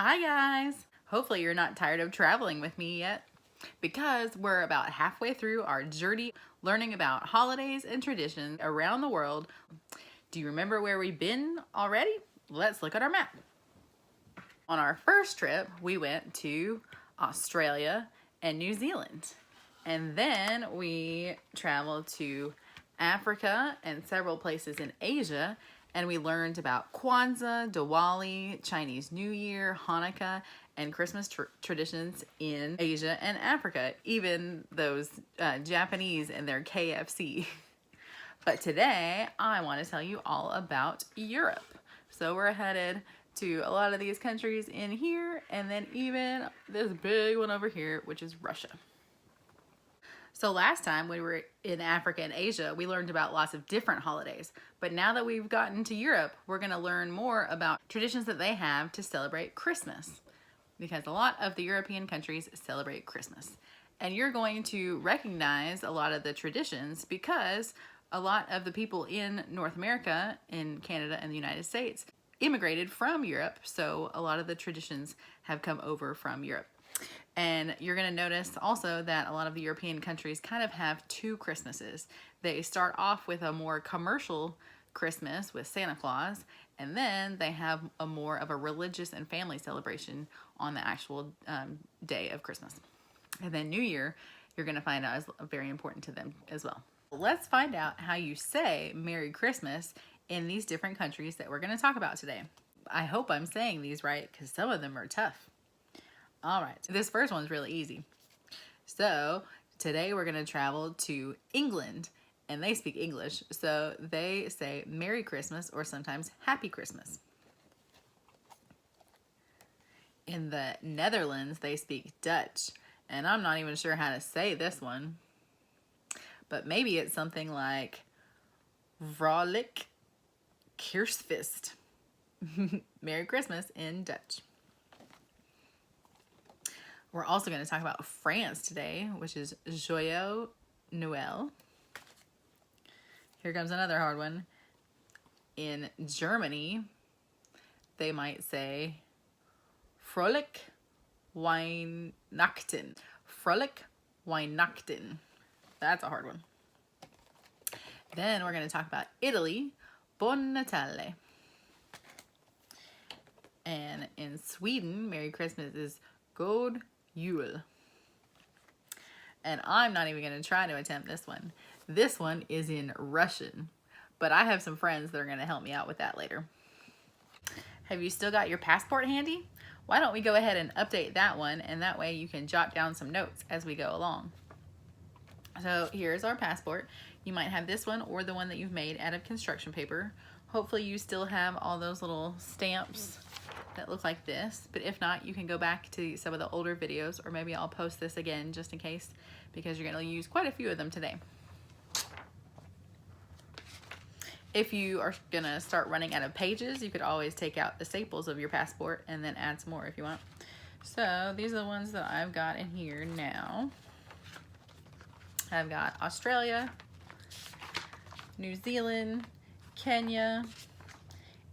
Hi guys! Hopefully you're not tired of traveling with me yet, because we're about halfway through our journey learning about holidays and traditions around the world. Do you remember where we've been already? Let's look at our map. On our first trip, we went to Australia and New Zealand. And then we traveled to Africa and several places in Asia, and we learned about Kwanzaa, Diwali, Chinese New Year, Hanukkah, and Christmas traditions in Asia and Africa, even those Japanese and their KFC. But today, I want to tell you all about Europe. So we're headed to a lot of these countries in here, and then even this big one over here, which is Russia. So last time when we were in Africa and Asia, we learned about lots of different holidays. But now that we've gotten to Europe, we're going to learn more about traditions that they have to celebrate Christmas. Because a lot of the European countries celebrate Christmas. And you're going to recognize a lot of the traditions because a lot of the people in North America, in Canada and the United States, immigrated from Europe. So a lot of the traditions have come over from Europe. And you're going to notice also that a lot of the European countries kind of have two Christmases. They start off with a more commercial Christmas with Santa Claus, and then they have a more of a religious and family celebration on the actual day of Christmas. And then New Year, you're going to find out is very important to them as well. Let's find out how you say Merry Christmas in these different countries that we're going to talk about today. I hope I'm saying these right because some of them are tough. All right, this first one's really easy. So today we're going to travel to England, and they speak English, so they say Merry Christmas or sometimes Happy Christmas. In the Netherlands, they speak Dutch, and I'm not even sure how to say this one, but maybe it's something like Vrolijk Kerstfeest. Merry Christmas in Dutch. We're also going to talk about France today, which is Joyeux Noël. Here comes another hard one. In Germany, they might say Fröhlich Weihnachten. Fröhlich Weihnachten. That's a hard one. Then we're going to talk about Italy, Buon Natale. And in Sweden, Merry Christmas is God Jul. And I'm not even going to try to attempt this one. This one is in Russian, but I have some friends that are going to help me out with that later. Have you still got your passport handy? Why don't we go ahead and update that one, and that way you can jot down some notes as we go along. So here's our passport. You might have this one or the one that you've made out of construction paper. Hopefully you still have all those little stamps that look like this, but if not, you can go back to some of the older videos, or maybe I'll post this again just in case, because you're going to use quite a few of them today. If you are going to start running out of pages, you could always take out the staples of your passport and then add some more if you want. So these are the ones that I've got in here now. I've got Australia, New Zealand, Kenya,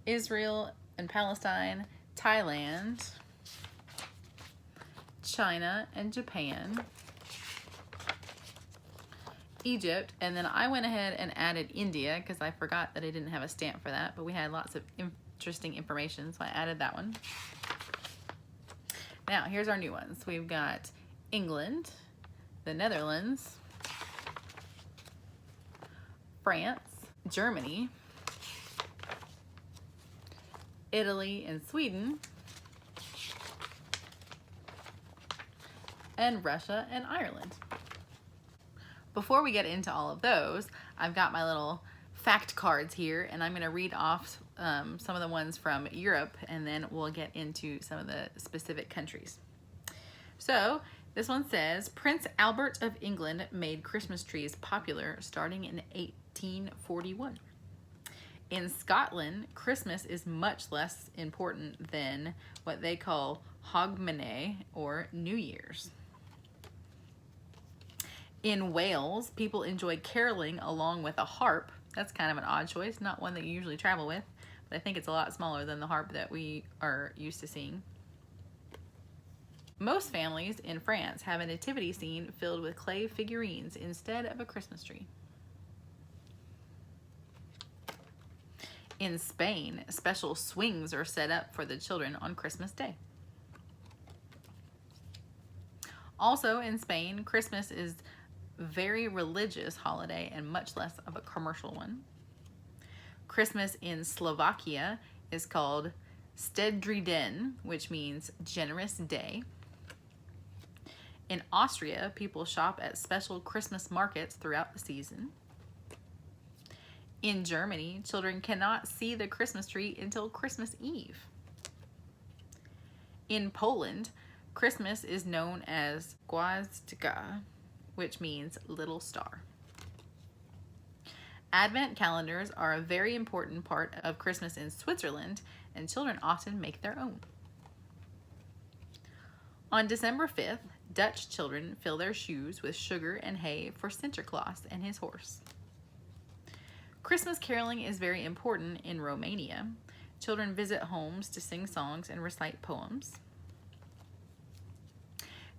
Israel and Palestine, Thailand, China and Japan, Egypt, and then I went ahead and added India because I forgot that I didn't have a stamp for that, but we had lots of interesting information, so I added that one. Now, here's our new ones. We've got England, the Netherlands, France, Germany, Italy and Sweden, and Russia and Ireland. Before we get into all of those, I've got my little fact cards here, and I'm going to read off some of the ones from Europe, and then we'll get into some of the specific countries. So this one says, Prince Albert of England made Christmas trees popular starting in 1841. In Scotland, Christmas is much less important than what they call Hogmanay, or New Year's. In Wales, people enjoy caroling along with a harp. That's kind of an odd choice, not one that you usually travel with, but I think it's a lot smaller than the harp that we are used to seeing. Most families in France have a nativity scene filled with clay figurines instead of a Christmas tree. In Spain, special swings are set up for the children on Christmas Day. Also in Spain, Christmas is a very religious holiday and much less of a commercial one. Christmas in Slovakia is called Štedrý den, which means generous day. In Austria, people shop at special Christmas markets throughout the season. In Germany, children cannot see the Christmas tree until Christmas Eve. In Poland, Christmas is known as Gwiazdka, which means little star. Advent calendars are a very important part of Christmas in Switzerland, and children often make their own. On December 5th, Dutch children fill their shoes with sugar and hay for Sinterklaas and his horse. Christmas caroling is very important in Romania. Children visit homes to sing songs and recite poems.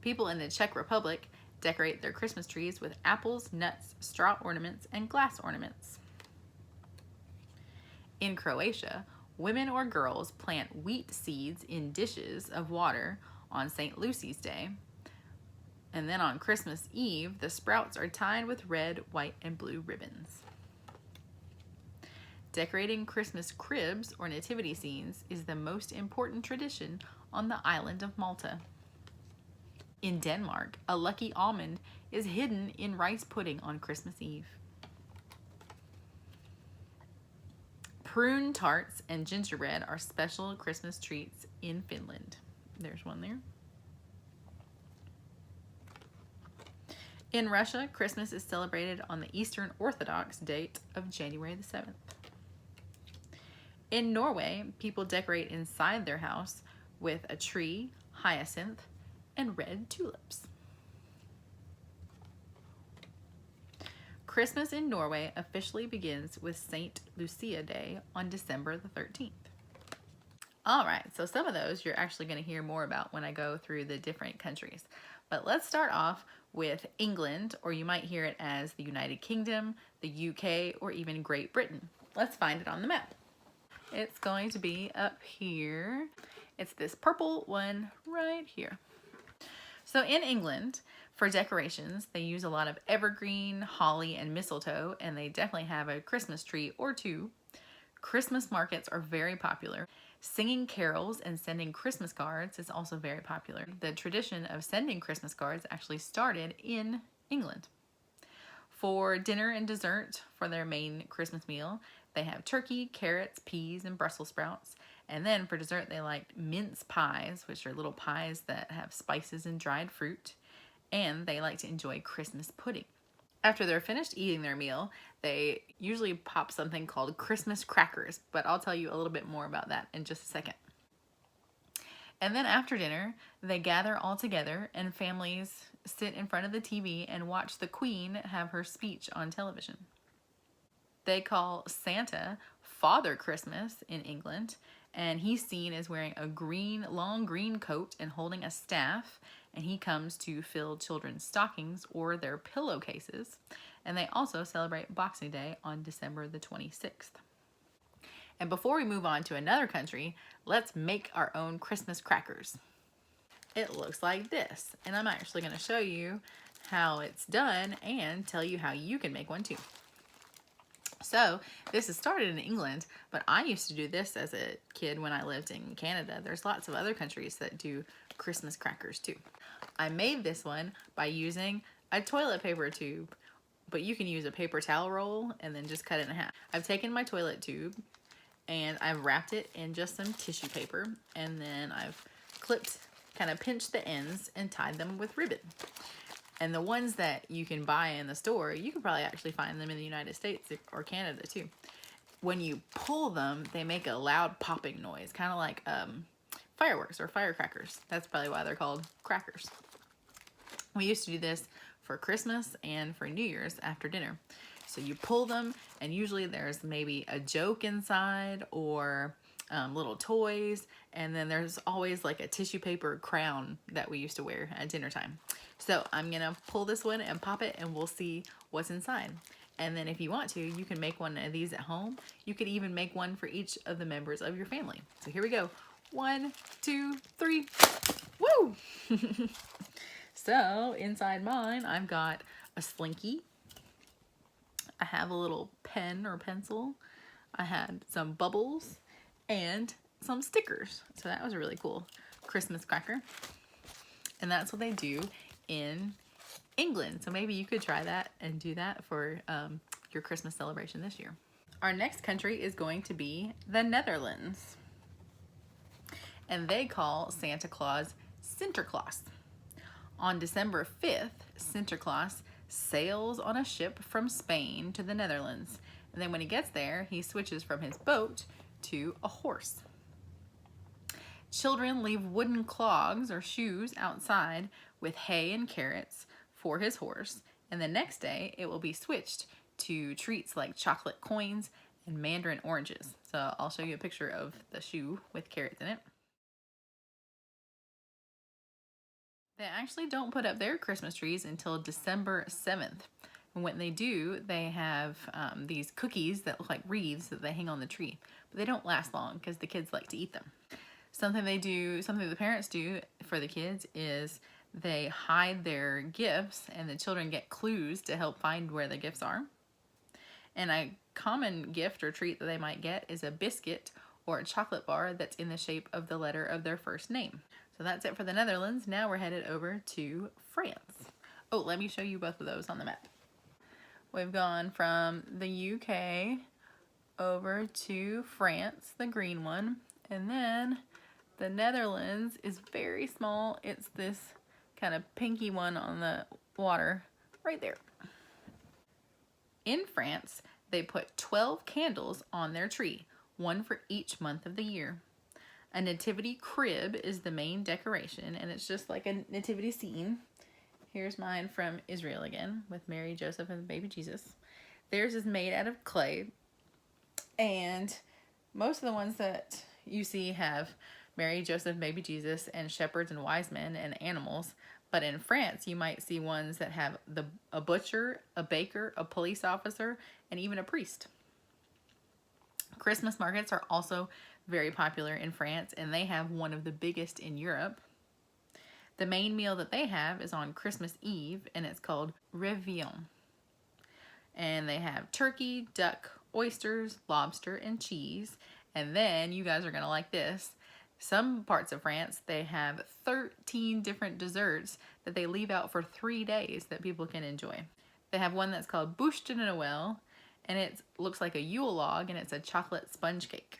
People in the Czech Republic decorate their Christmas trees with apples, nuts, straw ornaments, and glass ornaments. In Croatia, women or girls plant wheat seeds in dishes of water on St. Lucy's Day. And then on Christmas Eve, the sprouts are tied with red, white, and blue ribbons. Decorating Christmas cribs or nativity scenes is the most important tradition on the island of Malta. In Denmark, a lucky almond is hidden in rice pudding on Christmas Eve. Prune tarts and gingerbread are special Christmas treats in Finland. There's one there. In Russia, Christmas is celebrated on the Eastern Orthodox date of January the 7th. In Norway, people decorate inside their house with a tree, hyacinth, and red tulips. Christmas in Norway officially begins with St. Lucia Day on December the 13th. All right, so some of those you're actually going to hear more about when I go through the different countries. But let's start off with England, or you might hear it as the United Kingdom, the UK, or even Great Britain. Let's find it on the map. It's going to be up here. It's this purple one right here. So in England, for decorations, they use a lot of evergreen, holly, and mistletoe, and they definitely have a Christmas tree or two. Christmas markets are very popular. Singing carols and sending Christmas cards is also very popular. The tradition of sending Christmas cards actually started in England. For dinner and dessert for their main Christmas meal, they have turkey, carrots, peas, and Brussels sprouts. And then for dessert, they like mince pies, which are little pies that have spices and dried fruit. And they like to enjoy Christmas pudding. After they're finished eating their meal, they usually pop something called Christmas crackers, but I'll tell you a little bit more about that in just a second. And then after dinner, they gather all together and families sit in front of the TV and watch the Queen have her speech on television. They call Santa Father Christmas in England, and he's seen as wearing a long green coat and holding a staff, and he comes to fill children's stockings or their pillowcases. And they also celebrate Boxing Day on December the 26th. And before we move on to another country, let's make our own Christmas crackers. It looks like this, and I'm actually going to show you how it's done and tell you how you can make one too. So this is started in England, but I used to do this as a kid when I lived in Canada. There's lots of other countries that do Christmas crackers too. I made this one by using a toilet paper tube, but you can use a paper towel roll and then just cut it in half. I've taken my toilet tube and I've wrapped it in just some tissue paper, and then I've kind of pinched the ends and tied them with ribbon. And the ones that you can buy in the store, you can probably actually find them in the United States or Canada too. When you pull them, they make a loud popping noise, kind of like fireworks or firecrackers. That's probably why they're called crackers. We used to do this for Christmas and for New Year's after dinner. So you pull them, and usually there's maybe a joke inside or little toys, and then there's always like a tissue paper crown that we used to wear at dinner time. So I'm gonna pull this one and pop it, and we'll see what's inside. And then if you want to, you can make one of these at home. You could even make one for each of the members of your family. So here we go. 1, 2, 3. Woo! So inside mine, I've got a Slinky. I have a little pen or pencil. I had some bubbles and some stickers. So that was a really cool Christmas cracker. And that's what they do in England. So maybe you could try that and do that for your Christmas celebration this year. Our next country is going to be the Netherlands. And they call Santa Claus Sinterklaas. On December 5th, Sinterklaas sails on a ship from Spain to the Netherlands. And then when he gets there, he switches from his boat to a horse. Children leave wooden clogs or shoes outside with hay and carrots for his horse. And the next day, it will be switched to treats like chocolate coins and mandarin oranges. So I'll show you a picture of the shoe with carrots in it. They actually don't put up their Christmas trees until December 7th. And when they do, they have these cookies that look like wreaths that they hang on the tree. But they don't last long because the kids like to eat them. Something the parents do for the kids is they hide their gifts, and the children get clues to help find where the gifts are. And a common gift or treat that they might get is a biscuit or a chocolate bar that's in the shape of the letter of their first name. So that's it for the Netherlands. Now we're headed over to France. Oh, let me show you both of those on the map. We've gone from the UK over to France, the green one, and then the Netherlands is very small. It's this kind of pinky one on the water right there. In France, they put 12 candles on their tree, one for each month of the year. A nativity crib is the main decoration, and it's just like a nativity scene. Here's mine from Israel again, with Mary, Joseph, and baby Jesus. Theirs is made out of clay, and most of the ones that you see have Mary, Joseph, baby Jesus, and shepherds and wise men and animals. But in France, you might see ones that have a butcher, a baker, a police officer, and even a priest. Christmas markets are also very popular in France, and they have one of the biggest in Europe. The main meal that they have is on Christmas Eve, and it's called Réveillon. And they have turkey, duck, oysters, lobster, and cheese. And then, you guys are going to like this, some parts of France, they have 13 different desserts that they leave out for 3 days that people can enjoy. They have one that's called Bûche de Noël, and it looks like a Yule log, and it's a chocolate sponge cake.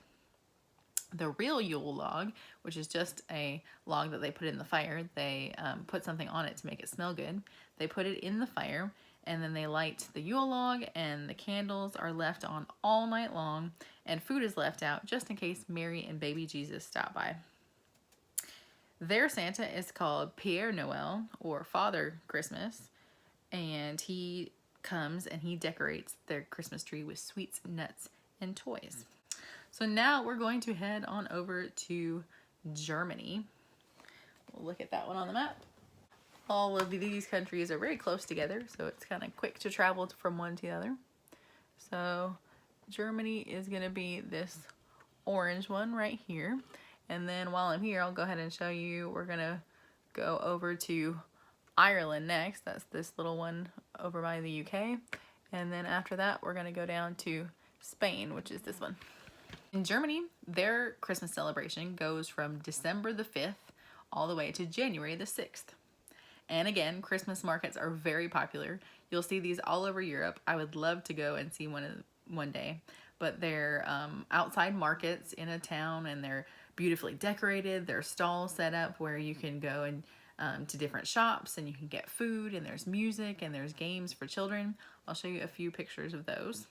The real Yule log, which is just a log that they put in the fire, they put something on it to make it smell good. They put it in the fire, and then they light the Yule log, and the candles are left on all night long, and food is left out just in case Mary and baby Jesus stop by. Their Santa is called Père Noël, or Father Christmas, and he comes and he decorates their Christmas tree with sweets, nuts, and toys. So now we're going to head on over to Germany. We'll look at that one on the map. All of these countries are very close together, so it's kind of quick to travel from one to the other. So Germany is going to be this orange one right here. And then while I'm here, I'll go ahead and show you, we're going to go over to Ireland next. That's this little one over by the UK. And then after that, we're going to go down to Spain, which is this one. In Germany, their Christmas celebration goes from December the 5th all the way to January the 6th. And again, Christmas markets are very popular. You'll see these all over Europe. I would love to go and see one day. But they're outside markets in a town, and they're beautifully decorated. There's stalls set up where you can go and to different shops, and you can get food, and there's music, and there's games for children. I'll show you a few pictures of those.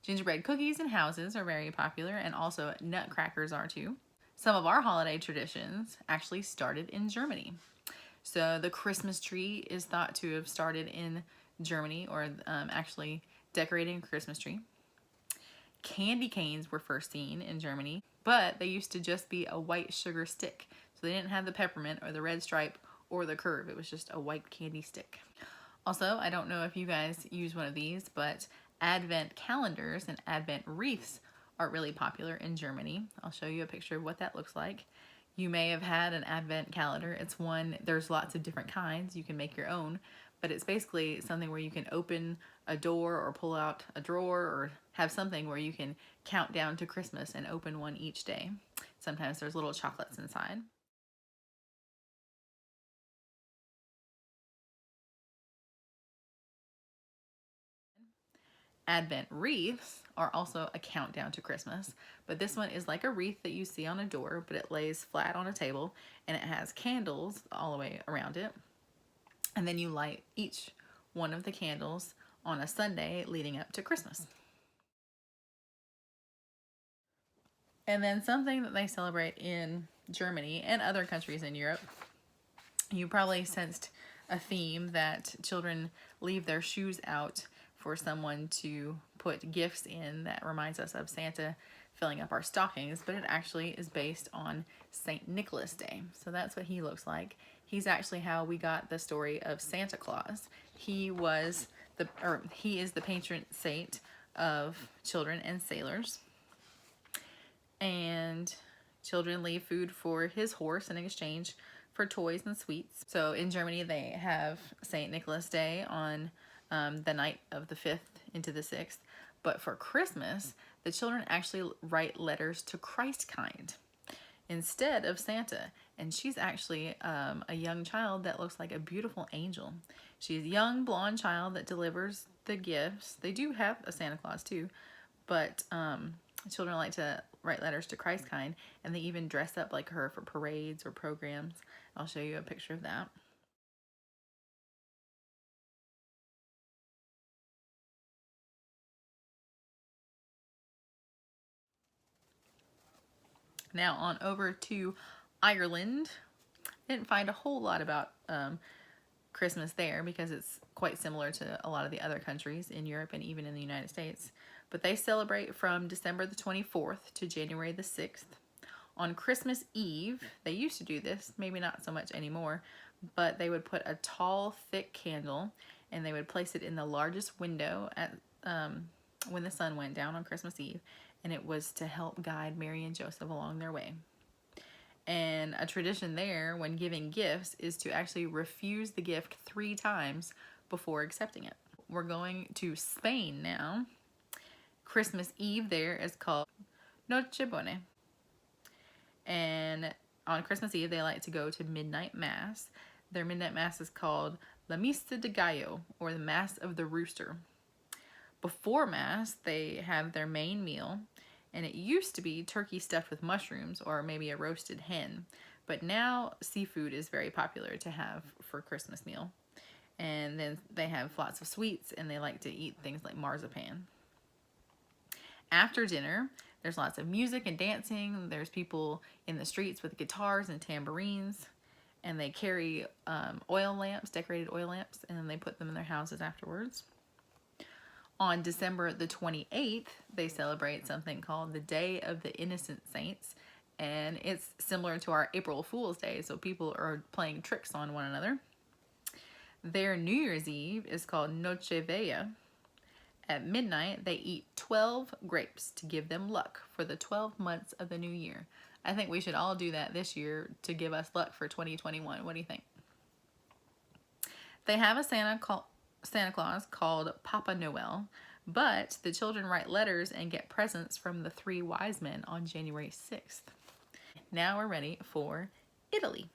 Gingerbread cookies and houses are very popular, and also nutcrackers are too. Some of our holiday traditions actually started in Germany. So the Christmas tree is thought to have started in Germany, or actually decorating a Christmas tree. Candy canes were first seen in Germany, but they used to just be a white sugar stick. So they didn't have the peppermint or the red stripe or the curve. It was just a white candy stick. Also, I don't know if you guys use one of these, but Advent calendars and Advent wreaths are really popular in Germany. I'll show you a picture of what that looks like. You may have had an Advent calendar. It's one, there's lots of different kinds. You can make your own, but it's basically something where you can open a door or pull out a drawer or have something where you can count down to Christmas and open one each day. Sometimes there's little chocolates inside. Advent wreaths are also a countdown to Christmas, but this one is like a wreath that you see on a door, but it lays flat on a table and it has candles all the way around it. And then you light each one of the candles on a Sunday leading up to Christmas. And then something that they celebrate in Germany and other countries in Europe, you probably sensed a theme that children leave their shoes out for someone to put gifts in. That reminds us of Santa filling up our stockings, but it actually is based on St. Nicholas Day. So that's what he looks like. He's actually how we got the story of Santa Claus. He is the patron saint of children and sailors. And children leave food for his horse in exchange for toys and sweets. So in Germany, they have St. Nicholas Day on the night of the 5th into the 6th. But for Christmas, the children actually write letters to Christkind instead of Santa. And she's actually a young child that looks like a beautiful angel. She's a young blonde child that delivers the gifts. They do have a Santa Claus too, but children like to write letters to Christkind, and they even dress up like her for parades or programs. I'll show you a picture of that. Now on over to Ireland. I didn't find a whole lot about Christmas there because it's quite similar to a lot of the other countries in Europe and even in the United States. But they celebrate from December the 24th to January the 6th. On Christmas Eve, they used to do this, maybe not so much anymore, but they would put a tall, thick candle and they would place it in the largest window at when the sun went down on Christmas Eve, and it was to help guide Mary and Joseph along their way. And a tradition there when giving gifts is to actually refuse the gift 3 times before accepting it. We're going to Spain now. Christmas Eve there is called Nochebuena. And on Christmas Eve, they like to go to midnight mass. Their midnight mass is called La Misa de Gallo, or the Mass of the Rooster. Before mass, they have their main meal, and it used to be turkey stuffed with mushrooms or maybe a roasted hen. But now seafood is very popular to have for Christmas meal. And then they have lots of sweets, and they like to eat things like marzipan. After dinner, there's lots of music and dancing. There's people in the streets with guitars and tambourines, and they carry oil lamps, decorated oil lamps, and then they put them in their houses afterwards. On December the 28th, they celebrate something called the Day of the Innocent Saints, and it's similar to our April Fool's Day, so people are playing tricks on one another. Their New Year's Eve is called Noche Vieja. At midnight, they eat 12 grapes to give them luck for the 12 months of the new year. I think we should all do that this year to give us luck for 2021. What do you think? They have a Santa Claus called Papa Noel, but the children write letters and get presents from the 3 wise men on January 6th. Now we're ready for Italy.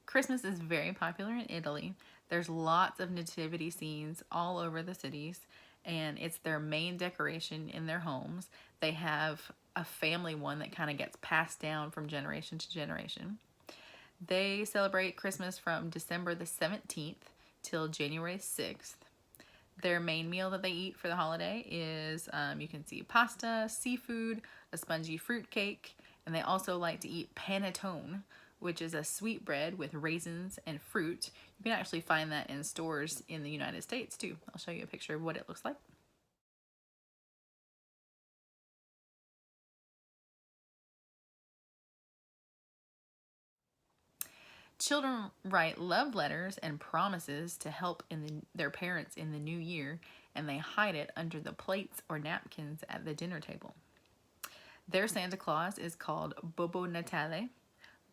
Christmas is very popular in Italy. There's lots of nativity scenes all over the cities, and it's their main decoration in their homes. They have a family one that kind of gets passed down from generation to generation. They celebrate Christmas from December the 17th till January 6th. Their main meal that they eat for the holiday is, you can see pasta, seafood, a spongy fruit cake, And they also like to eat panettone, which is a sweet bread with raisins and fruit. You can actually find that in stores in the United States too. I'll show you a picture of what it looks like. Children write love letters and promises to help their parents in the new year, and they hide it under the plates or napkins at the dinner table. Their Santa Claus is called Babbo Natale,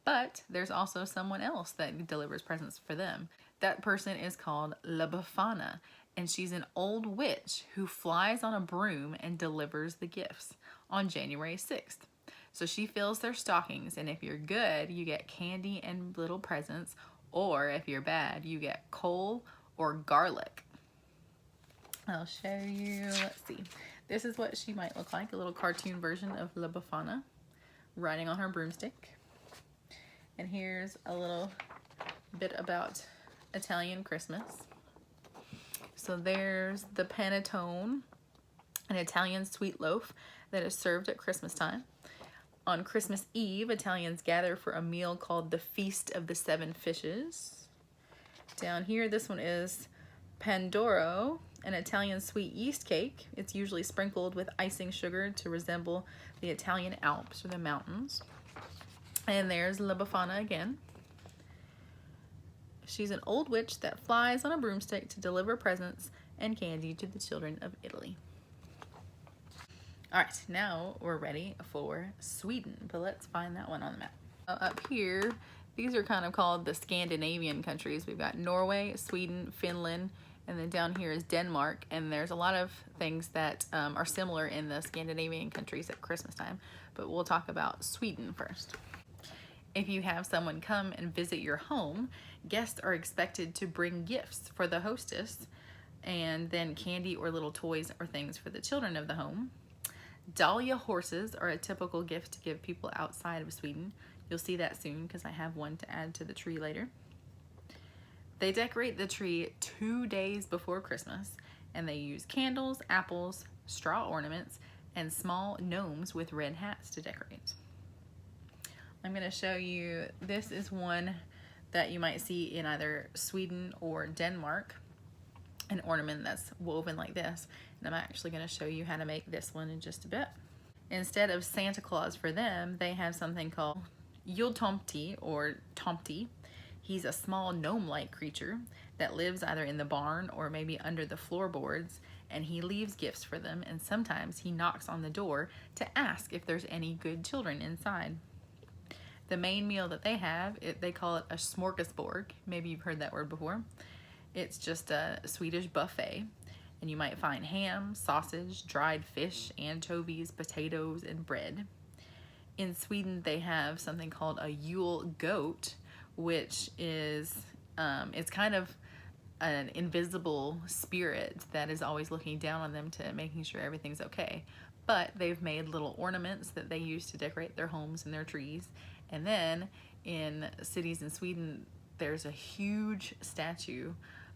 but there's also someone else that delivers presents for them. That person is called La Befana, and she's an old witch who flies on a broom and delivers the gifts on January 6th. So she fills their stockings, and if you're good, you get candy and little presents, or if you're bad, you get coal or garlic. I'll show you, let's see. This is what she might look like, a little cartoon version of La Befana riding on her broomstick. And here's a little bit about Italian Christmas. So there's the panettone, an Italian sweet loaf that is served at Christmas time. On Christmas Eve, Italians gather for a meal called the Feast of the Seven Fishes. Down here, this one is Pandoro, an Italian sweet yeast cake. It's usually sprinkled with icing sugar to resemble the Italian Alps or the mountains. And there's La Befana again. She's an old witch that flies on a broomstick to deliver presents and candy to the children of Italy. All right, now we're ready for Sweden, but let's find that one on the map. Up here, these are kind of called the Scandinavian countries. We've got Norway, Sweden, Finland, and then down here is Denmark. And there's a lot of things that are similar in the Scandinavian countries at Christmas time, but we'll talk about Sweden first. If you have someone come and visit your home, guests are expected to bring gifts for the hostess, and then candy or little toys or things for the children of the home. Dahlia horses are a typical gift to give people outside of Sweden. You'll see that soon because I have one to add to the tree later. They decorate the tree 2 days before Christmas, and they use candles, apples, straw ornaments, and small gnomes with red hats to decorate. I'm going to show you, this is one that you might see in either Sweden or Denmark, an ornament that's woven like this. And I'm actually going to show you how to make this one in just a bit. Instead of Santa Claus for them, they have something called Jultomte or Tomte. He's a small gnome-like creature that lives either in the barn or maybe under the floorboards, and he leaves gifts for them, and sometimes he knocks on the door to ask if there's any good children inside. The main meal that they have, they call it a smorgasbord. Maybe you've heard that word before. It's just a Swedish buffet, and you might find ham, sausage, dried fish, anchovies, potatoes, and bread. In Sweden, they have something called a Yule goat, which is, it's kind of an invisible spirit that is always looking down on them to making sure everything's okay. But they've made little ornaments that they use to decorate their homes and their trees. And then in cities in Sweden, there's a huge statue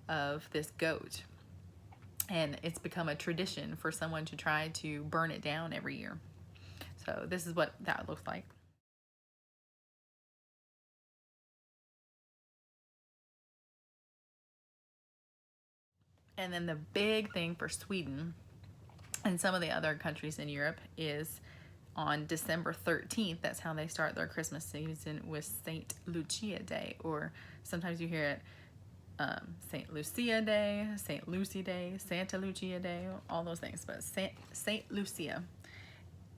of this goat. And it's become a tradition for someone to try to burn it down every year. So this is what that looks like. And then the big thing for Sweden and some of the other countries in Europe is on December 13th. That's how they start their Christmas season, with St. Lucia Day, or sometimes you hear it St. Lucia Day, St. Lucy Day, Santa Lucia Day, all those things. But St. Lucia,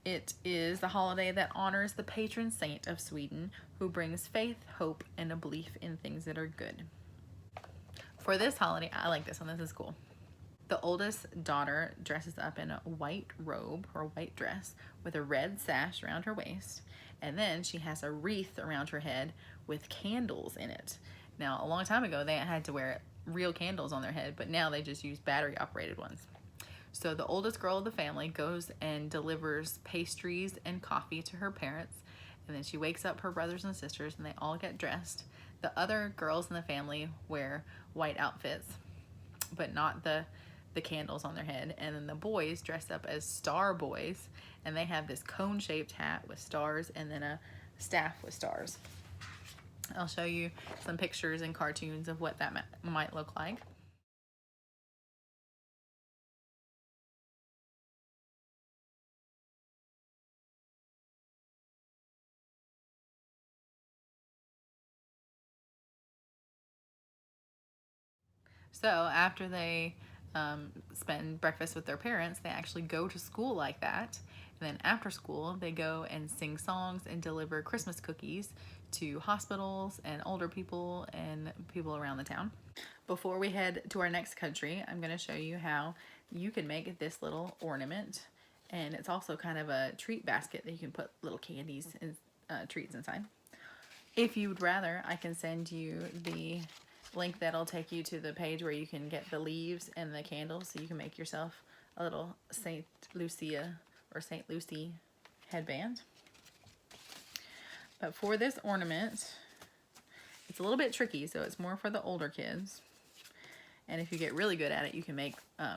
it is the holiday that honors the patron saint of Sweden, who brings faith, hope, and a belief in things that are good. For this holiday, I like this one. This is cool. The oldest daughter dresses up in a white robe or white dress with a red sash around her waist, and then she has a wreath around her head with candles in it. Now, a long time ago, they had to wear real candles on their head, but now they just use battery-operated ones. So the oldest girl of the family goes and delivers pastries and coffee to her parents, and then she wakes up her brothers and sisters, and they all get dressed. The other girls in the family wear white outfits, but not the the candles on their head. And then the boys dress up as star boys, and they have this cone-shaped hat with stars and then a staff with stars. I'll show you some pictures and cartoons of what that might look like. So after they spend breakfast with their parents, they actually go to school like that. And then after school, they go and sing songs and deliver Christmas cookies to hospitals and older people and people around the town. Before we head to our next country, I'm going to show you how you can make this little ornament. And it's also kind of a treat basket that you can put little candies and treats inside. If you would rather, I can send you the link that'll take you to the page where you can get the leaves and the candles, so you can make yourself a little Saint Lucia or Saint Lucy headband. But for this ornament, it's a little bit tricky, so it's more for the older kids. And if you get really good at it, you can make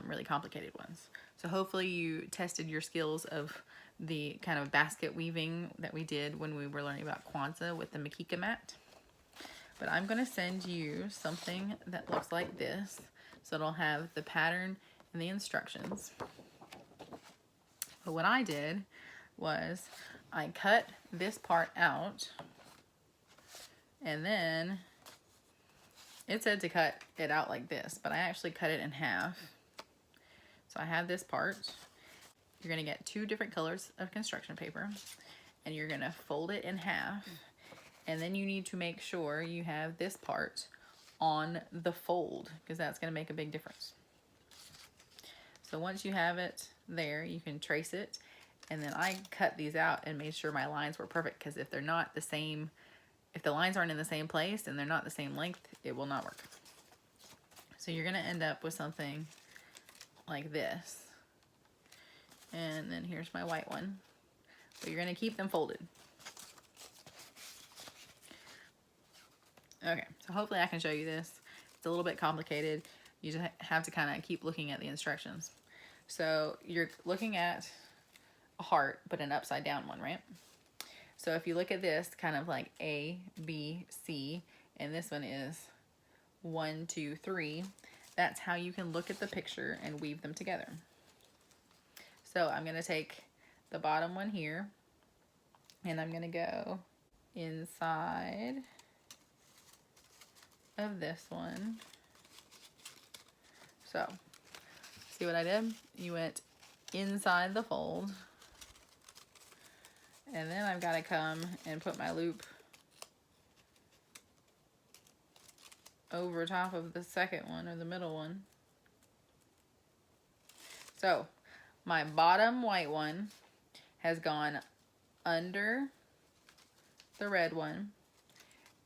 really complicated ones. So hopefully you tested your skills of the kind of basket weaving that we did when we were learning about Kwanzaa with the Makika mat. But I'm going to send you something that looks like this. So it'll have the pattern and the instructions. But what I did was I cut this part out, and then it said to cut it out like this, but I actually cut it in half. So I have this part. You're going to get 2 different colors of construction paper, and you're going to fold it in half. And then you need to make sure you have this part on the fold, because that's going to make a big difference. So once you have it there, you can trace it. And then I cut these out and made sure my lines were perfect, because if they're not the same, if the lines aren't in the same place and they're not the same length, it will not work. So you're going to end up with something like this. And then here's my white one. But you're going to keep them folded. Okay, so hopefully I can show you this. It's a little bit complicated. You just have to kind of keep looking at the instructions. So you're looking at a heart, but an upside down one, right? So if you look at this, kind of like A, B, C, and this one is 1, 2, 3, that's how you can look at the picture and weave them together. So I'm going to take the bottom one here, and I'm going to go inside of this one. So, see what I did? You went inside the fold, and then I've got to come and put my loop over top of the second one, or the middle one. So my bottom white one has gone under the red one,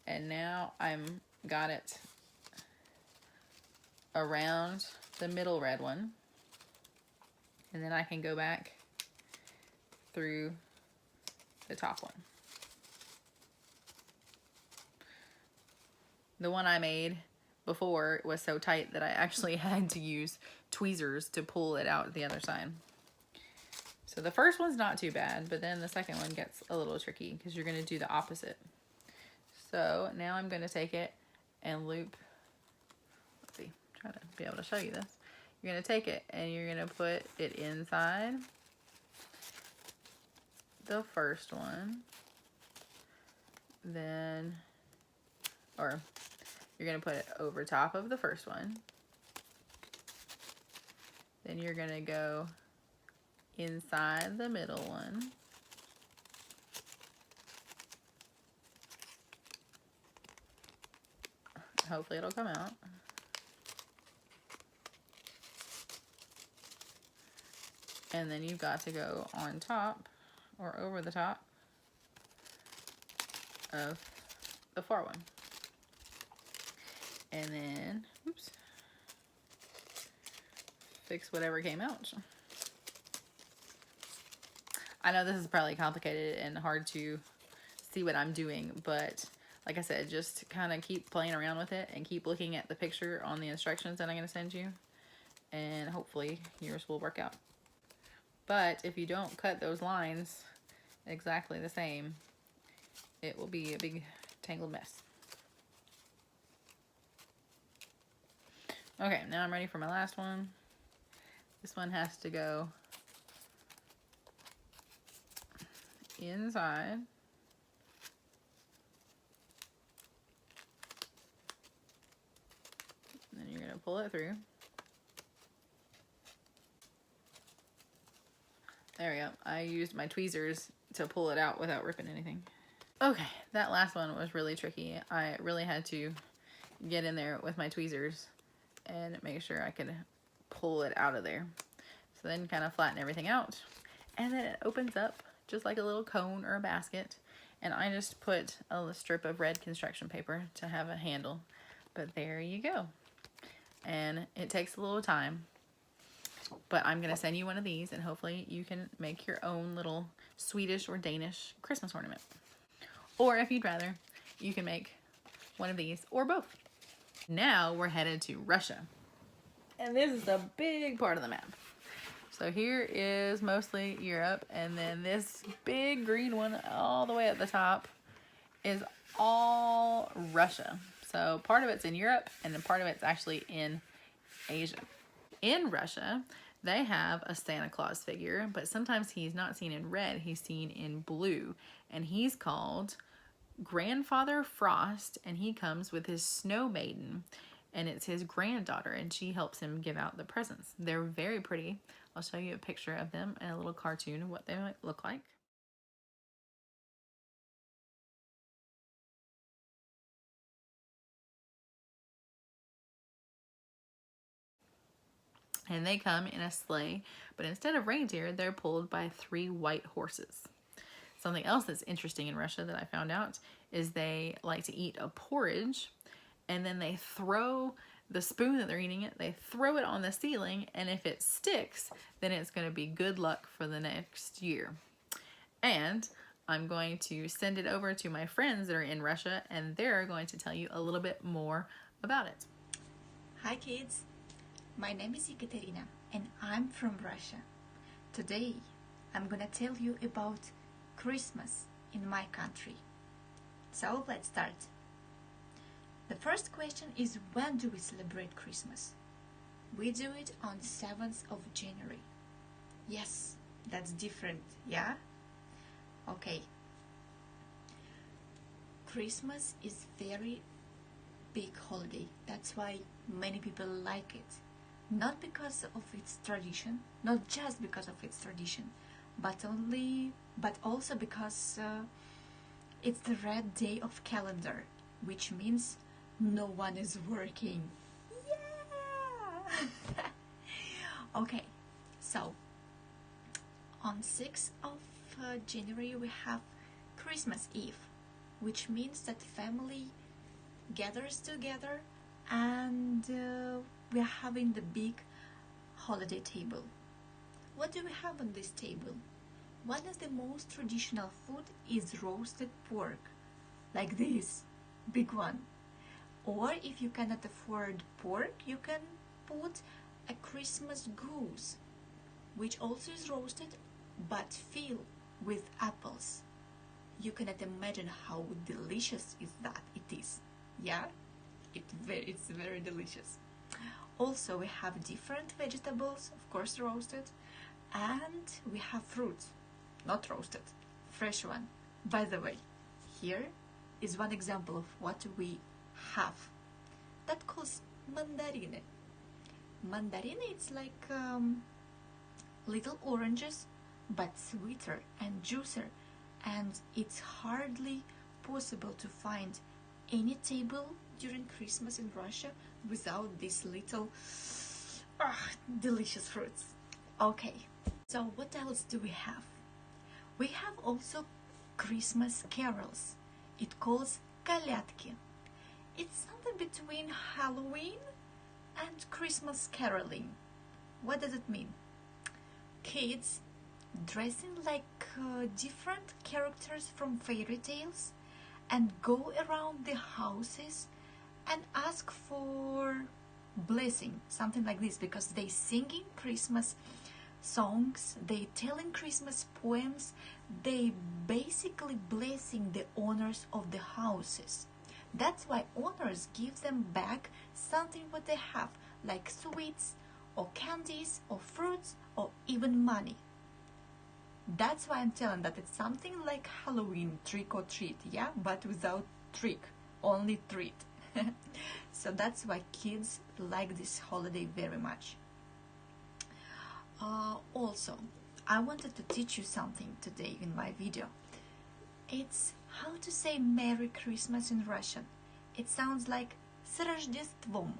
and now I'm got it around the middle red one, and then I can go back through the top one. The one I made before was so tight that I actually had to use tweezers to pull it out the other side. So the first one's not too bad, but then the second one gets a little tricky because you're going to do the opposite. So now I'm going to take it and loop. Let's see, try to be able to show you this. You're going to take it and you're going to put it inside the first one. Then, or you're going to put it over top of the first one. Then you're going to go inside the middle one. Hopefully it'll come out. And then you've got to go on top or over the top of the far one. And then, oops, fix whatever came out. I know this is probably complicated and hard to see what I'm doing, but like I said, just kind of keep playing around with it and keep looking at the picture on the instructions that I'm going to send you. and hopefully yours will work out. But if you don't cut those lines exactly the same, it will be a big tangled mess. Okay, now I'm ready for my last one. This one has to go inside. Then you're going to pull it through. There we go. I used my tweezers to pull it out without ripping anything. Okay, that last one was really tricky. I really had to get in there with my tweezers and make sure I could pull it out of there. So then kind of flatten everything out. And then it opens up just like a little cone or a basket. And I just put a strip of red construction paper to have a handle. But there you go. And it takes a little time. But I'm going to send you one of these, and hopefully you can make your own little Swedish or Danish Christmas ornament. Or if you'd rather, you can make one of these or both. Now we're headed to Russia. And this is a big part of the map. So here is mostly Europe, and then this big green one all the way at the top is all Russia. So part of it's in Europe, and then part of it's actually in Asia. In Russia, they have a Santa Claus figure, but sometimes he's not seen in red, he's seen in blue. And he's called Grandfather Frost, and he comes with his snow maiden, and it's his granddaughter, and she helps him give out the presents. They're very pretty. I'll show you a picture of them and a little cartoon of what they might look like. And they come in a sleigh, but instead of reindeer, they're pulled by 3 white horses. Something else that's interesting in Russia that I found out is they like to eat a porridge, and then they throw the spoon that they're eating it, they throw it on the ceiling, and if it sticks, then it's going to be good luck for the next year. And I'm going to send it over to my friends that are in Russia, and they're going to tell you a little bit more about it. Hi kids, my name is Ekaterina and I'm from Russia. Today I'm gonna tell you about Christmas in my country. So let's start. The first question is, when do we celebrate Christmas? We do it on 7th of January. Yes, that's different, yeah? Okay. Christmas is very big holiday. That's why many people like it. Not because of its tradition, not just because of its tradition, but also because it's the red day of calendar, which means no one is working. Yeah! Okay, so on 6th of January we have Christmas Eve, which means that family gathers together and we are having the big holiday table. What do we have on this table? One of the most traditional food is roasted pork, like this, big one. Or if you cannot afford pork, you can put a Christmas goose, which also is roasted but filled with apples. You cannot imagine how delicious it is. Yeah, it's very delicious. Also, we have different vegetables, of course roasted, and we have fruits, not roasted, fresh one. By the way, here is one example of what we have. That calls mandarine. Mandarine, it's like little oranges, but sweeter and juicier, and it's hardly possible to find any table during Christmas in Russia without these little delicious fruits. Okay, so what else do we have? We have also Christmas carols. It calls колядки. It's something between Halloween and Christmas caroling. What does it mean? Kids dressing like different characters from fairy tales and go around the houses and ask for blessing, something like this, because they singing Christmas songs, they telling Christmas poems, they basically blessing the owners of the houses. That's why owners give them back something what they have, like sweets or candies or fruits or even money. That's why I'm telling that it's something like Halloween, trick or treat, yeah, but without trick, only treat. So that's why kids like this holiday very much. Also, I wanted to teach you something today in my video. It's how to say Merry Christmas in Russian. It sounds like с Рождеством.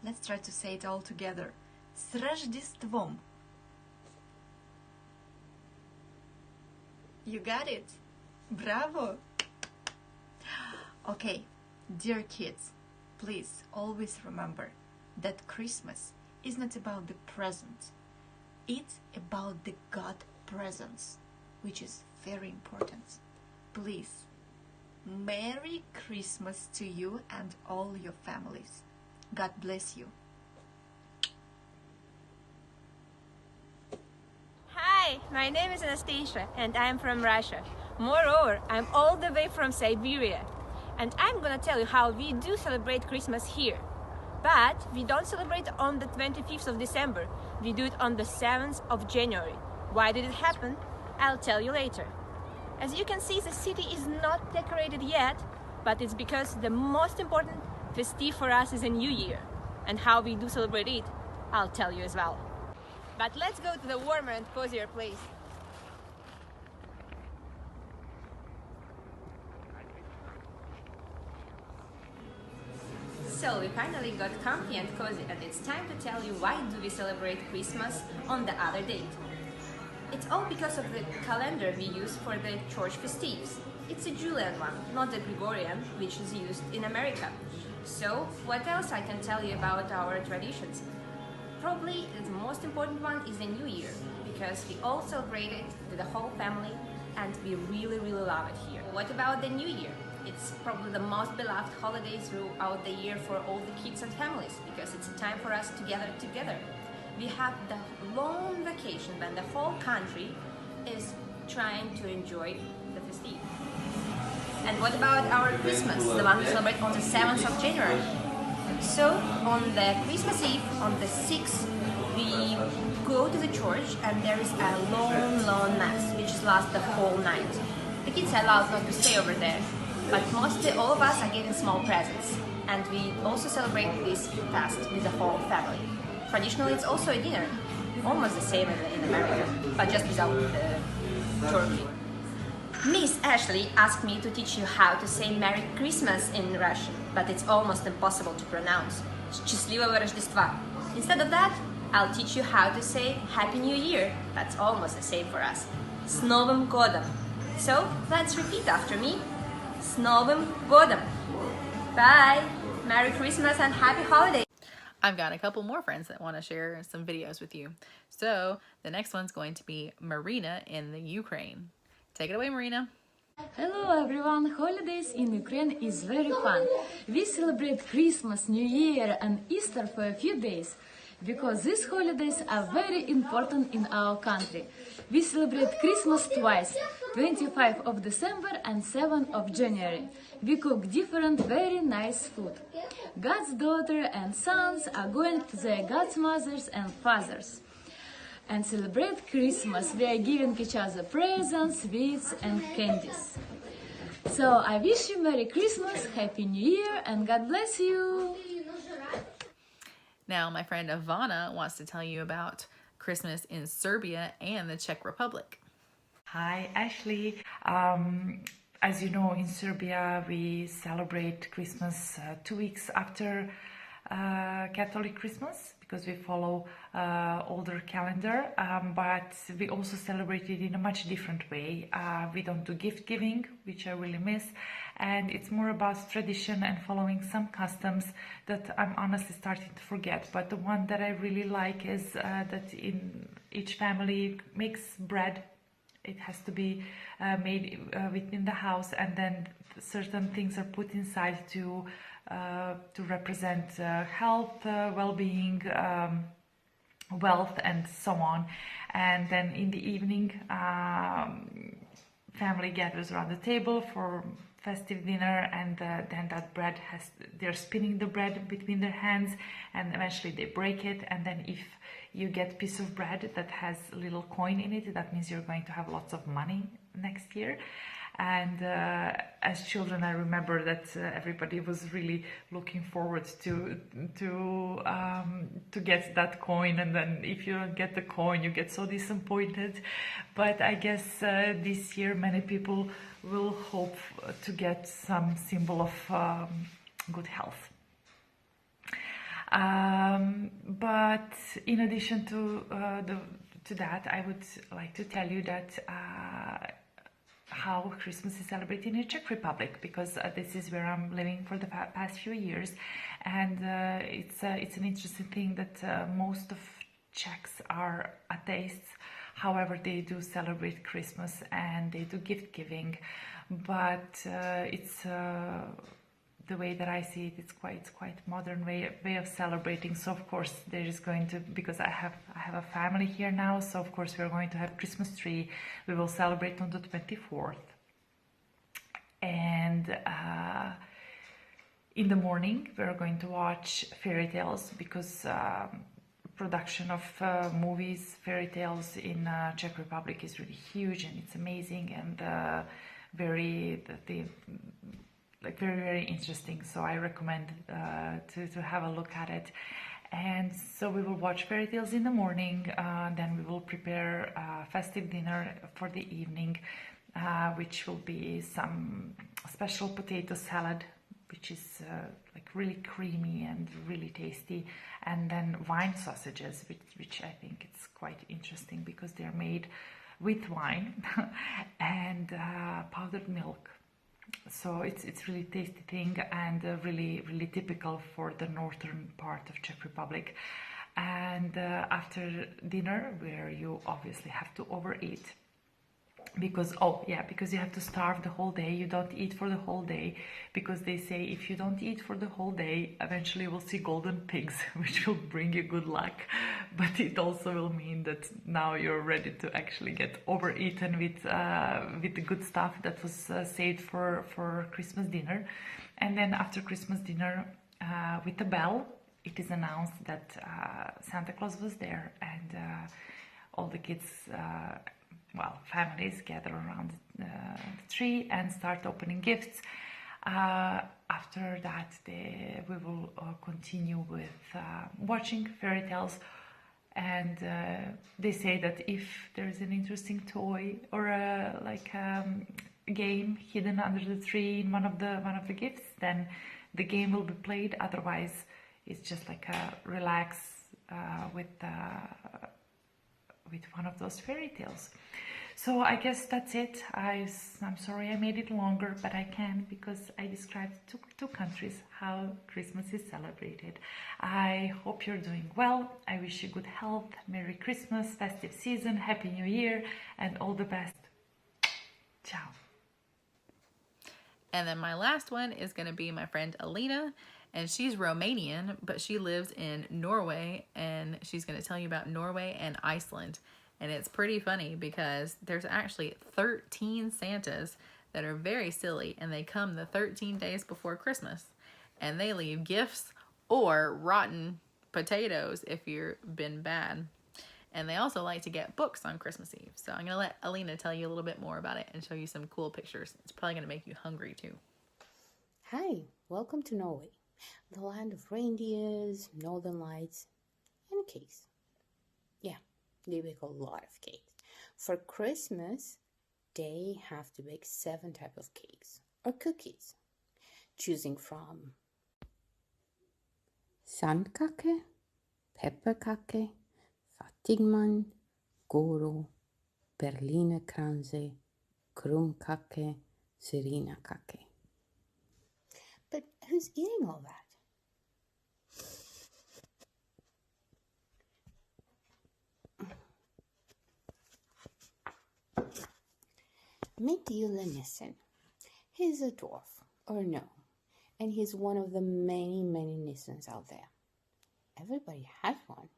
Let's try to say it all together. С Рождеством. You got it. Bravo. Okay, dear kids, please always remember that Christmas is not about the present. It's about the God presence, which is very important. Please, Merry Christmas to you and all your families. God bless you. Hi, my name is Anastasia and I'm from Russia. Moreover, I'm all the way from Siberia. And I'm gonna tell you how we do celebrate Christmas here. But we don't celebrate on the 25th of December. We do it on the 7th of January. Why did it happen? I'll tell you later. As you can see, the city is not decorated yet, but it's because the most important festive for us is a New Year. And how we do celebrate it, I'll tell you as well. But let's go to the warmer and cozier place. So we finally got comfy and cozy, and it's time to tell you why do we celebrate Christmas on the other date. It's all because of the calendar we use for the church festives. It's a Julian one, not the Gregorian, which is used in America. So what else I can tell you about our traditions? Probably the most important one is the New Year, because we all celebrate it with the whole family and we really love it here. What about the New Year? It's probably the most beloved holiday throughout the year for all the kids and families, because it's a time for us to gather together. We have the long vacation when the whole country is trying to enjoy the festive. And what about our Christmas, the one we celebrate on the 7th of January? So on the Christmas Eve, on the 6th, we go to the church and there is a long mass which lasts the whole night. The kids are allowed not to stay over there, but mostly all of us are getting small presents. And we also celebrate this fast with the whole family. Traditionally, it's also a dinner, almost the same as in America, but just without the turkey. Miss Ashley asked me to teach you how to say Merry Christmas in Russian, but it's almost impossible to pronounce. Счастливого Рождества. Instead of that, I'll teach you how to say Happy New Year. That's almost the same for us. С Новым годом. So, let's repeat after me. С Новым годом. Bye! Merry Christmas and Happy Holidays! I've got a couple more friends that want to share some videos with you. So the next one's going to be Marina in the Ukraine. Take it away, Marina. Hello everyone! Holidays in Ukraine is very fun. We celebrate Christmas, New Year and Easter for a few days because these holidays are very important in our country. We celebrate Christmas twice, 25th of December and 7th of January. We cook different very nice food. God's daughter and sons are going to their godmothers and fathers. And celebrate Christmas. We are giving each other presents, sweets and candies. So I wish you Merry Christmas, Happy New Year and God bless you! Now my friend Ivana wants to tell you about Christmas in Serbia and the Czech Republic. Hi, Ashley. As you know, in Serbia, we celebrate Christmas 2 weeks after Catholic Christmas because we follow older calendar, but we also celebrate it in a much different way. We don't do gift giving, which I really miss, and it's more about tradition and following some customs that I'm honestly starting to forget. But the one that I really like is that in each family makes bread. It has to be made within the house, and then certain things are put inside to to represent health, well-being, wealth, and so on. And then in the evening, family gathers around the table for festive dinner, and then that bread they're spinning the bread between their hands, and eventually they break it. And then if you get a piece of bread that has a little coin in it, that means you're going to have lots of money next year. And as children, I remember that everybody was really looking forward to get that coin. And then if you don't get the coin, you get so disappointed. But I guess this year, many people will hope to get some symbol of good health. But in addition to that, I would like to tell you that how Christmas is celebrated in the Czech Republic, because this is where I'm living for the past few years, and it's an interesting thing that most of Czechs are atheists. However, they do celebrate Christmas and they do gift giving, but it's the way that I see it, it's quite modern way of celebrating. So of course there is going to, because I have a family here now, so of course we're going to have Christmas tree. We will celebrate on the 24th, and in the morning we're going to watch fairy tales, because production of movies, fairy tales in Czech Republic is really huge, and it's amazing, and very very interesting. So I recommend to have a look at it. And so we will watch fairy tales in the morning, then we will prepare a festive dinner for the evening, which will be some special potato salad, which is like really creamy and really tasty, and then wine sausages, which I think it's quite interesting because they're made with wine and powdered milk. So it's really tasty thing, and really typical for the northern part of Czech Republic. And after dinner, where you obviously have to overeat, because you have to starve the whole day. You don't eat for the whole day, because they say if you don't eat for the whole day, eventually you will see golden pigs, which will bring you good luck. But it also will mean that now you're ready to actually get overeaten with the good stuff that was saved for Christmas dinner. And then after Christmas dinner, with a bell, it is announced that Santa Claus was there, and all the kids, families gather around the tree and start opening gifts. After that, we will continue with watching fairy tales, and they say that if there is an interesting toy or a game hidden under the tree in one of the gifts, then the game will be played. Otherwise, it's just like a relax with one of those fairy tales. So I guess that's it. I'm sorry I made it longer, but I can, because I described two countries how Christmas is celebrated. I hope you're doing well. I wish you good health, Merry Christmas, festive season, Happy New Year, and all the best. Ciao. And then my last one is going to be my friend Alina, and she's Romanian, but she lives in Norway, and she's going to tell you about Norway and Iceland. And it's pretty funny because there's actually 13 Santas that are very silly, and they come the 13 days before Christmas, and they leave gifts or rotten potatoes if you've been bad. And they also like to get books on Christmas Eve. So I'm going to let Alina tell you a little bit more about it and show you some cool pictures. It's probably going to make you hungry too. Hi, welcome to Norway, the land of reindeers, northern lights, and cakes. Yeah, they bake a lot of cakes. For Christmas, they have to bake 7 types of cakes or cookies, choosing from sandkake, pepperkake, fattigmann, goro, Berliner Kranse, Krumkake, Serena kake. But who's eating all that? Meet Ole Nissen. He's a dwarf, or no, and he's one of the many, many Nissans out there. Everybody has one.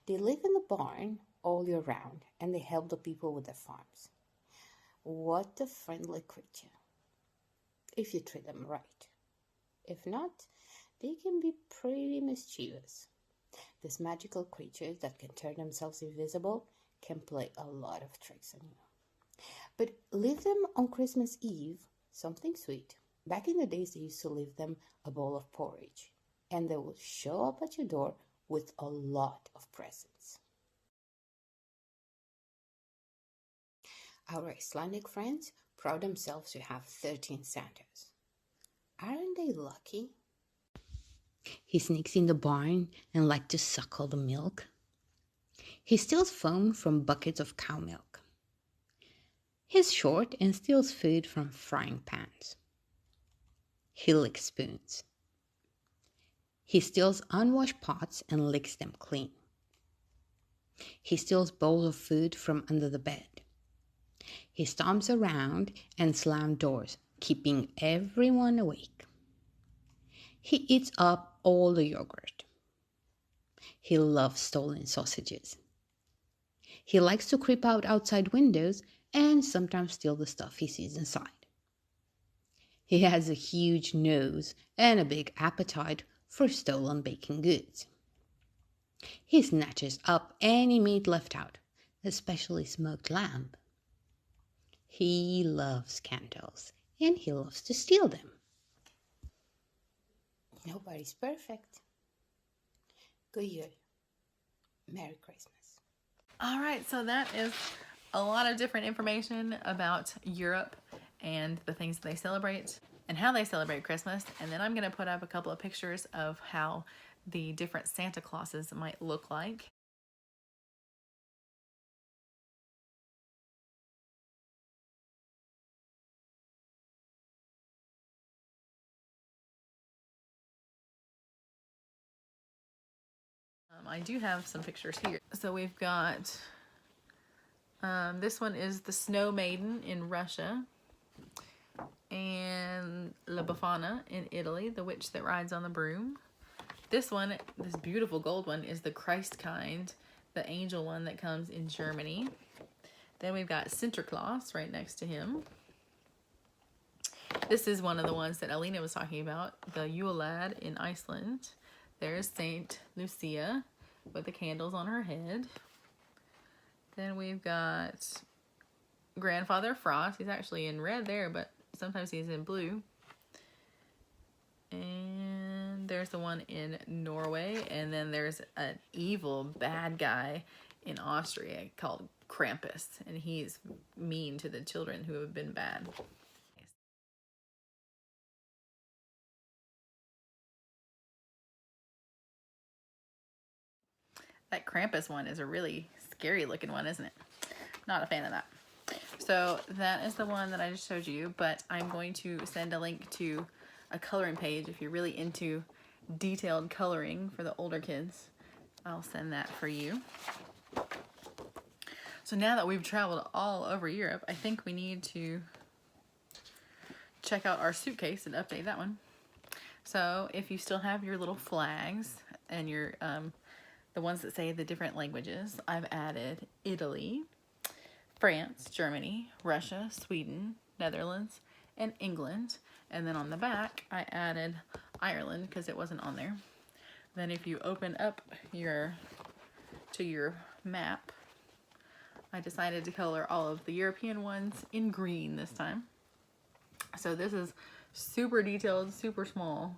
They live in the barn all year round, and they help the people with their farms. What a friendly creature, if you treat them right. If not, they can be pretty mischievous. These magical creatures that can turn themselves invisible can play a lot of tricks on you. But leave them on Christmas Eve something sweet. Back in the days, they used to leave them a bowl of porridge, and they will show up at your door with a lot of presents. Our Icelandic friends proud themselves to have 13 Santas. Aren't they lucky? He sneaks in the barn and likes to suckle the milk. He steals foam from buckets of cow milk. He's short and steals food from frying pans. He licks spoons. He steals unwashed pots and licks them clean. He steals bowls of food from under the bed. He stomps around and slams doors, keeping everyone awake. He eats up all the yogurt. He loves stolen sausages. He likes to creep out outside windows and sometimes steal the stuff he sees inside. He has a huge nose and a big appetite for stolen baking goods. He snatches up any meat left out, especially smoked lamb. He loves candles, and he loves to steal them. Nobody's perfect. Good year. Merry Christmas. All right, so that is a lot of different information about Europe and the things they celebrate and how they celebrate Christmas. And then I'm going to put up a couple of pictures of how the different Santa Clauses might look like. I do have some pictures here. So we've got, this one is the Snow Maiden in Russia, and La Befana in Italy, the witch that rides on the broom. This one, this beautiful gold one, is the Christkind, the angel one that comes in Germany. Then we've got Sinterklaas right next to him. This is one of the ones that Alina was talking about, the Yule Lad in Iceland. There's Saint Lucia with the candles on her head. Then we've got Grandfather Frost. He's actually in red there, but sometimes he's in blue. And there's the one in Norway. And then there's an evil bad guy in Austria called Krampus. And he's mean to the children who have been bad. That Krampus one is a really scary looking one, isn't it? Not a fan of that. So that is the one that I just showed you, but I'm going to send a link to a coloring page if you're really into detailed coloring for the older kids. I'll send that for you. So now that we've traveled all over Europe, I think we need to check out our suitcase and update that one. So if you still have your little flags and your the ones that say the different languages, I've added Italy, France, Germany, Russia, Sweden, Netherlands, and England. And then on the back, I added Ireland because it wasn't on there. Then if you open up your map, I decided to color all of the European ones in green this time. So this is super detailed, super small.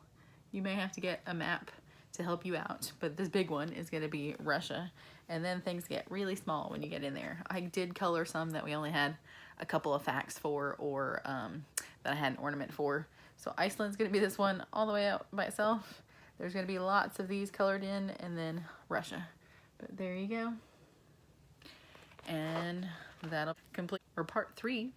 You may have to get a map to help you out, but this big one is going to be Russia, and then things get really small when you get in there. I did color some that we only had a couple of facts for, or that I had an ornament for. So Iceland's going to be this one all the way out by itself. There's going to be lots of these colored in, and then Russia. But there you go. And that'll complete for part 3.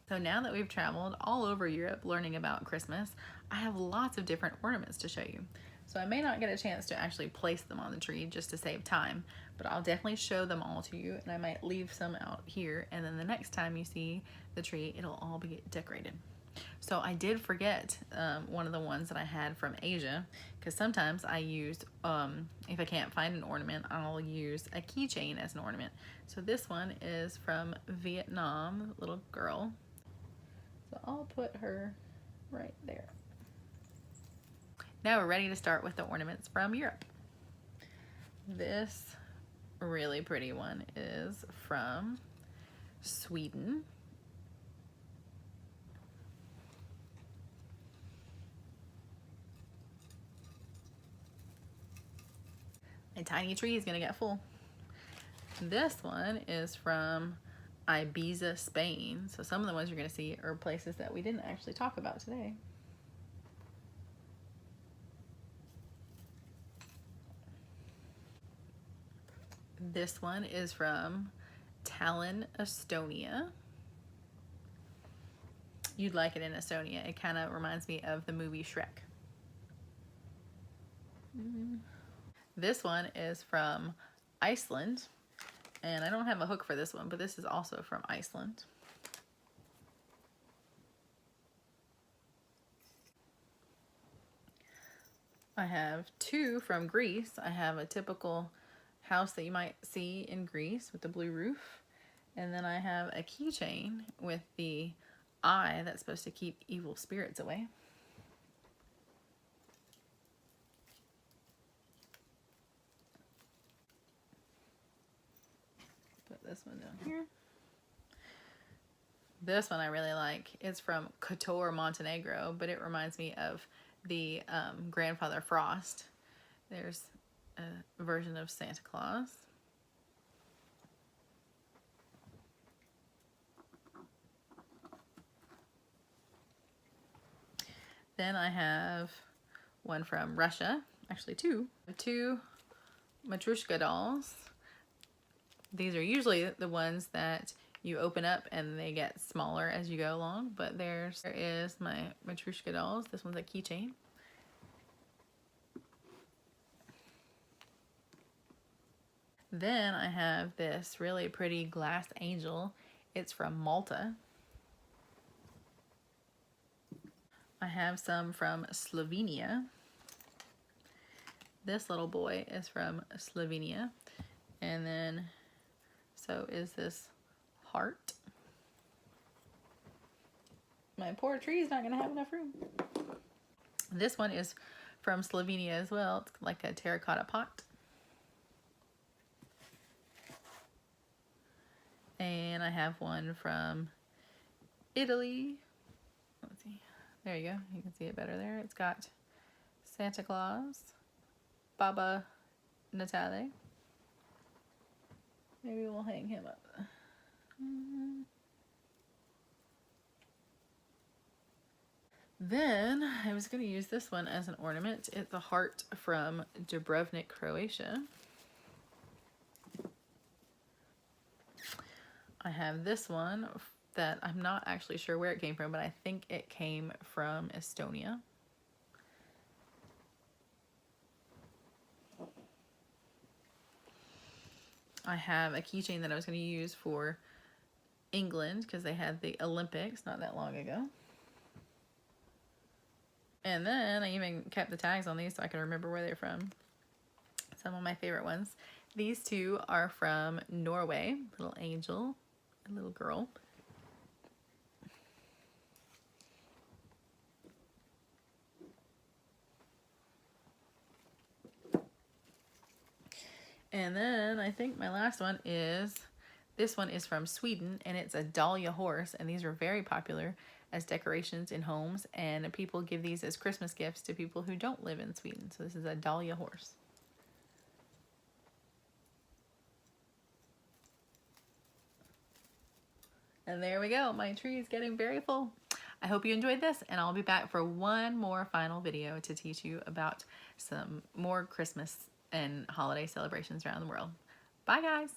So now that we've traveled all over Europe learning about Christmas, I have lots of different ornaments to show you. So I may not get a chance to actually place them on the tree just to save time, but I'll definitely show them all to you, and I might leave some out here, and then the next time you see the tree, it'll all be decorated. So I did forget one of the ones that I had from Asia, because sometimes I use, if I can't find an ornament, I'll use a keychain as an ornament. So this one is from Vietnam, little girl. So I'll put her right there. Now we're ready to start with the ornaments from Europe. This really pretty one is from Sweden. My tiny tree is gonna get full. This one is from Ibiza, Spain. So some of the ones you're gonna see are places that we didn't actually talk about today. This one is from Tallinn, Estonia. You'd like it in Estonia. It kind of reminds me of the movie Shrek. This one is from Iceland, and I don't have a hook for this one, but this is also from Iceland. I have two from Greece. I have a typical house that you might see in Greece with the blue roof, and then I have a keychain with the eye that's supposed to keep evil spirits away. Put this one down here. This one I really like. It's from Kotor, Montenegro, but it reminds me of the Grandfather Frost. There's a version of Santa Claus. Then I have one from Russia, actually two Matryoshka dolls. These are usually the ones that you open up and they get smaller as you go along, but there is my Matryoshka dolls. This one's a keychain. Then I have this really pretty glass angel. It's from Malta. I have some from Slovenia. This little boy is from Slovenia. And then, so is this heart. My poor tree is not going to have enough room. This one is from Slovenia as well. It's like a terracotta pot. And I have one from Italy. Let's see. There you go. You can see it better there. It's got Santa Claus, Baba Natale. Maybe we'll hang him up. Then I was going to use this one as an ornament. It's a heart from Dubrovnik, Croatia. I have this one that I'm not actually sure where it came from, but I think it came from Estonia. I have a keychain that I was going to use for England because they had the Olympics not that long ago. And then I even kept the tags on these so I can remember where they're from. Some of my favorite ones. These two are from Norway. Little angel, a little girl. And then I think my last one is, this one is from Sweden, and it's a Dahlia horse, and these are very popular as decorations in homes, and people give these as Christmas gifts to people who don't live in Sweden. So this is a Dahlia horse. And there we go. My tree is getting very full. I hope you enjoyed this, and I'll be back for one more final video to teach you about some more Christmas and holiday celebrations around the world. Bye, guys.